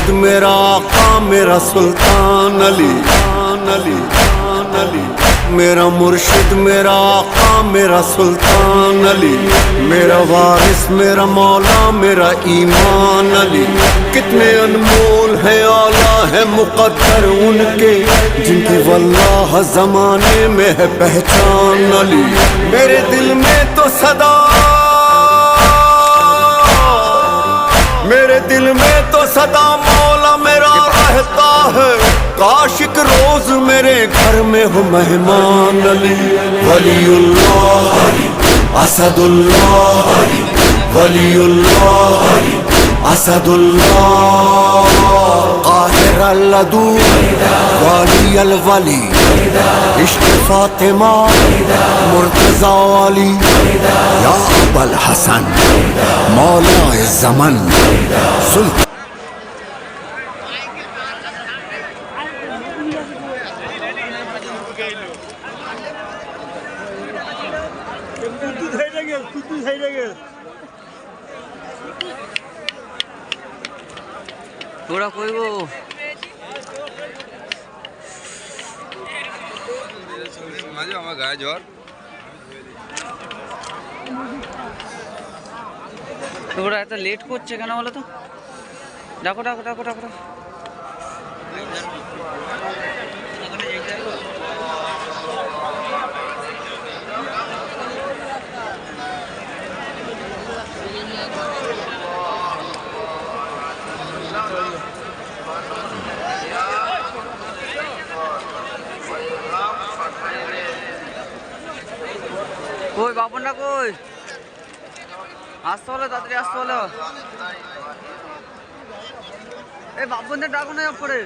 मुर्शिद मेरा आका मेरा सुल्तान अली, अली, अली, मेरा मुर्शिद मेरा आका मेरा सुल्तान अली, मेरा वारिस मेरा मौला मेरा ईमान अली। कितने अनमोल है आला है मुक़द्दर उनके, जिनकी वल्लाह ज़माने में है पहचान अली। मेरे दिल में तो सदा, मेरे दिल में तो सदा मौला मेरा रहता है, काशिक रोज मेरे घर में हो मेहमान अली। वलीउल्लाह असदुल्लाह, वलीउल्लाह असदुल्लाह, काहिर अल्लदू वाली अल वली, इश्क फातिमा मुर्तज़ा वाली, या अबुल हसन मौला ज़मन सुल्तान। তোরা কইব মাঝে আমার গায়ে জ্বর। তোরা এত লেট করছে কেন বলো তো? ডাকো ডাকো ডাকো ডাকো। কই বাপনটা কই? আসতে হলো, তাড়াতাড়ি আসতে হলো। এই বাপনদের ডাকো না পরে।